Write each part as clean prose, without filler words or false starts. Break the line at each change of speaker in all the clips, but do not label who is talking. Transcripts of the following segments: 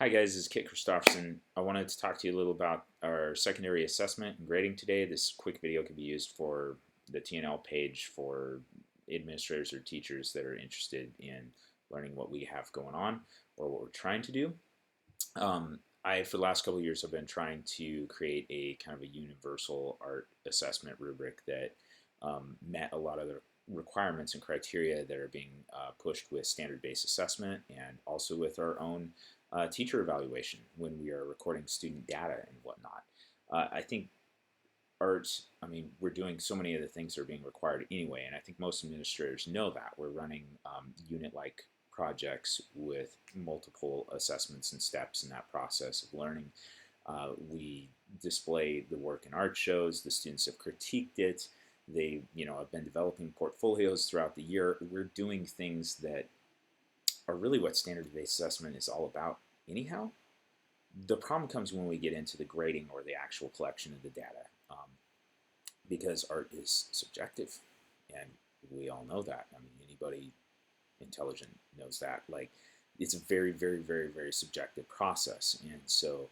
Hi guys, this is Kit Christopherson. I wanted to talk to you a little about our secondary assessment and grading today. This quick video can be used for the TNL page for administrators or teachers that are interested in learning what we have going on or what we're trying to do. For the last couple of years, I've been trying to create a kind of a universal art assessment rubric that met a lot of the requirements and criteria that are being pushed with standard-based assessment and also with our own teacher evaluation when we are recording student data and whatnot. I think art, we're doing so many of the things that are being required anyway, and I think most administrators know that. We're running unit-like projects with multiple assessments and steps in that process of learning. We display the work in art shows. The students have critiqued it. They, have been developing portfolios throughout the year. We're doing things that are really what standard-based assessment is all about anyhow. The problem comes when we get into the grading or the actual collection of the data, because art is subjective, and we all know that. Anybody intelligent knows that. Like, it's a very, very, very, very subjective process, and so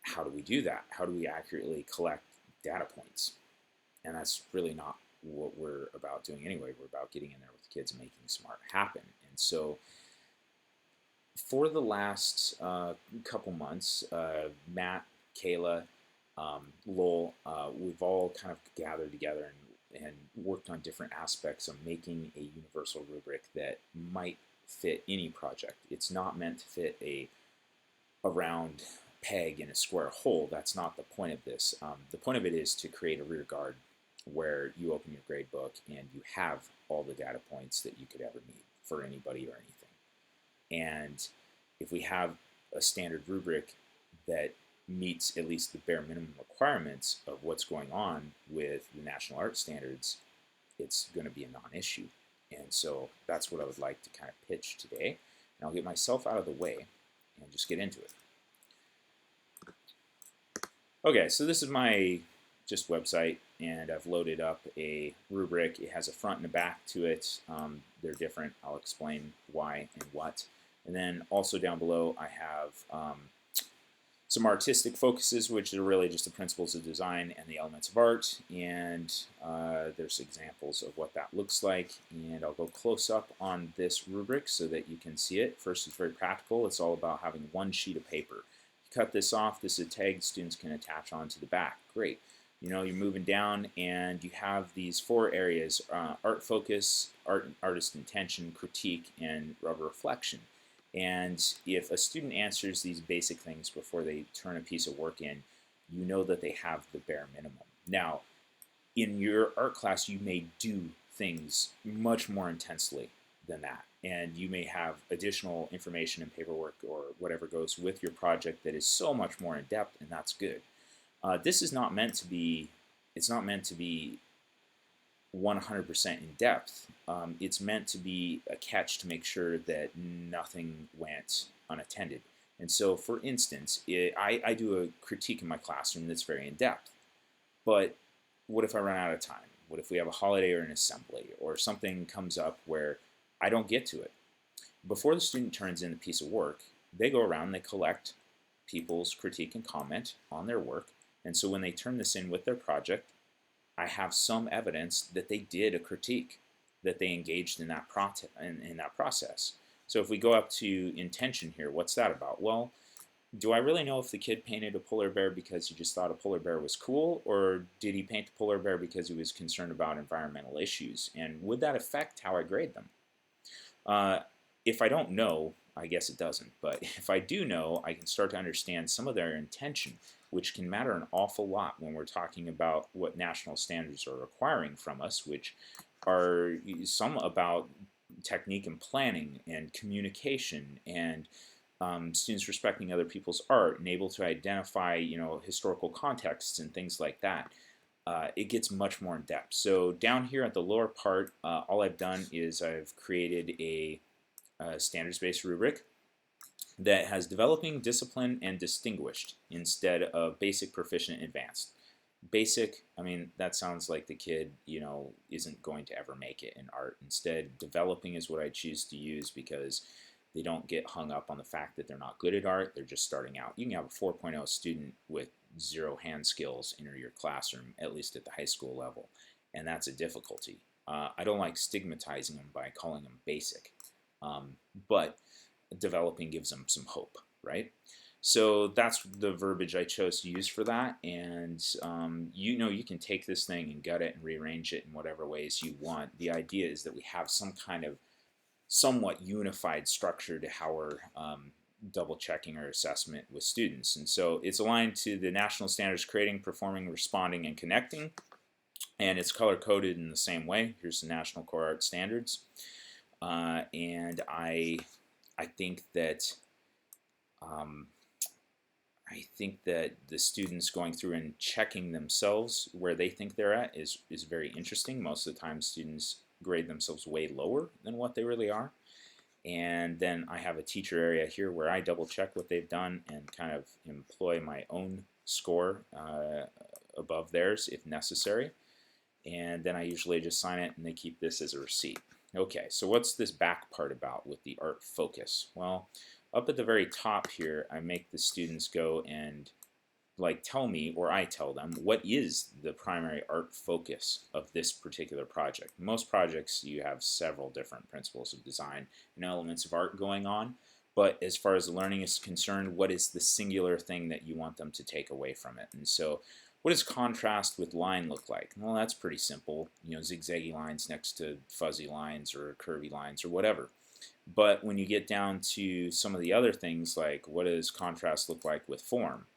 how do we do that? How do we accurately collect data points? And that's really not what we're about doing anyway. We're about getting in there with the kids and making smart happen. And so for the last couple months, Matt, Kayla, Lowell, we've all kind of gathered together and worked on different aspects of making a universal rubric that might fit any project. It's not meant to fit a round peg in a square hole. That's not the point of this. The point of it is to create a rear guard where you open your grade book and you have all the data points that you could ever need for anybody or anything. And if we have a standard rubric that meets at least the bare minimum requirements of what's going on with the National Art Standards, it's going to be a non-issue. And so that's what I would like to kind of pitch today. And I'll get myself out of the way and just get into it. Okay, so this is my just website, and I've loaded up a rubric. It has a front and a back to it. They're different. I'll explain why and what. And then also down below, I have some artistic focuses, which are really just the principles of design and the elements of art. And there's examples of what that looks like. And I'll go close up on this rubric so that you can see it. First, it's very practical. It's all about having one sheet of paper. Cut this off. This is a tag students can attach onto the back. Great. You're moving down and you have these 4 areas: art focus, artist intention, critique, and rubber reflection. And if a student answers these basic things before they turn a piece of work in, you know that they have the bare minimum. Now, in your art class, you may do things much more intensely than that. And you may have additional information and paperwork or whatever goes with your project that is so much more in depth, and that's good. This is not meant to be, it's not meant to be 100% in depth. It's meant to be a catch to make sure that nothing went unattended. And so, for instance, I do a critique in my classroom that's very in depth. But what if I run out of time? What if we have a holiday or an assembly or something comes up where I don't get to it? Before the student turns in a piece of work, they go around and they collect people's critique and comment on their work. And so when they turn this in with their project, I have some evidence that they did a critique, that they engaged in that process. So if we go up to intention here, what's that about? Well, do I really know if the kid painted a polar bear because he just thought a polar bear was cool, or did he paint the polar bear because he was concerned about environmental issues? And would that affect how I grade them? If I don't know, I guess it doesn't. But if I do know, I can start to understand some of their intention, which can matter an awful lot when we're talking about what national standards are requiring from us, which are some about technique and planning and communication and students respecting other people's art and able to identify, historical contexts and things like that. It gets much more in depth. So down here at the lower part, all I've done is I've created a standards-based rubric that has developing, discipline, and distinguished instead of basic, proficient, advanced. Basic, that sounds like the kid, isn't going to ever make it in art. Instead, developing is what I choose to use because They don't get hung up on the fact that they're not good at art. They're just starting out. You can have a 4.0 student with 0 hand skills enter your classroom, at least at the high school level, and that's a difficulty. I don't like stigmatizing them by calling them basic, but developing gives them some hope, right? So that's the verbiage I chose to use for that, and you can take this thing and gut it and rearrange it in whatever ways you want. The idea is that we have some kind of somewhat unified structure to how we're double checking our assessment with students. And so it's aligned to the national standards creating, performing, responding, and connecting, and it's color coded in the same way. Here's the National Core Art Standards, and I think that the students going through and checking themselves where they think they're at is very interesting. Most of the time, students grade themselves way lower than what they really are. And then I have a teacher area here where I double check what they've done and kind of employ my own score above theirs if necessary. And then I usually just sign it and they keep this as a receipt. Okay, so what's this back part about with the art focus? Well, up at the very top here, I make the students go and tell me, or I tell them, what is the primary art focus of this particular project. Most projects, you have several different principles of design and elements of art going on, but as far as the learning is concerned, what is the singular thing that you want them to take away from it? And so what does contrast with line look like? Well, that's pretty simple. Zigzaggy lines next to fuzzy lines or curvy lines or whatever. But when you get down to some of the other things, like what does contrast look like with form?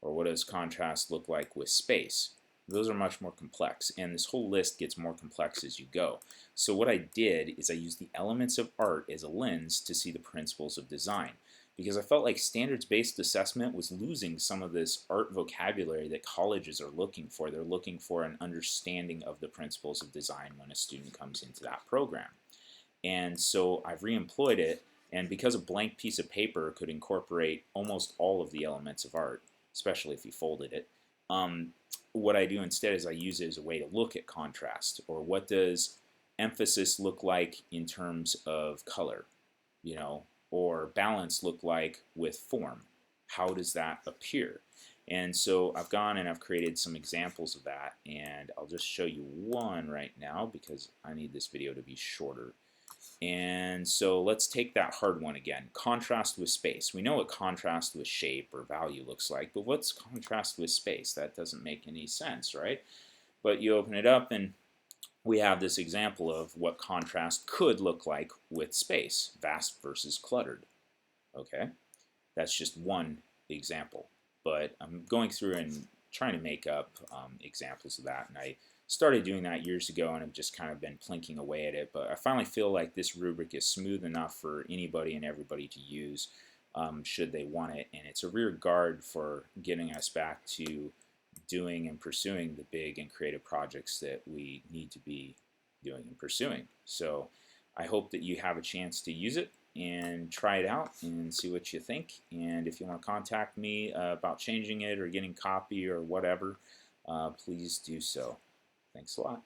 Or what does contrast look like with space? Those are much more complex, and this whole list gets more complex as you go. So what I did is I used the elements of art as a lens to see the principles of design, because I felt like standards-based assessment was losing some of this art vocabulary that colleges are looking for. They're looking for an understanding of the principles of design when a student comes into that program. And so I've reemployed it, and because a blank piece of paper could incorporate almost all of the elements of art, especially if you folded it, what I do instead is I use it as a way to look at contrast, or what does emphasis look like in terms of color, or balance look like with form. How does that appear? And so I've gone and I've created some examples of that, and I'll just show you one right now because I need this video to be shorter. And so let's take that hard one again. Contrast with space. We know what contrast with shape or value looks like, but what's contrast with space? That doesn't make any sense, right? But you open it up and we have this example of what contrast could look like with space, vast versus cluttered. Okay, that's just one example, but I'm going through and trying to make up examples of that, and I started doing that years ago and have just kind of been plinking away at it, but I finally feel like this rubric is smooth enough for anybody and everybody to use should they want it, and it's a rear guard for getting us back to doing and pursuing the big and creative projects that we need to be doing and pursuing. So I hope that you have a chance to use it and try it out and see what you think, and if you want to contact me about changing it or getting copy or whatever, please do so. Thanks a lot.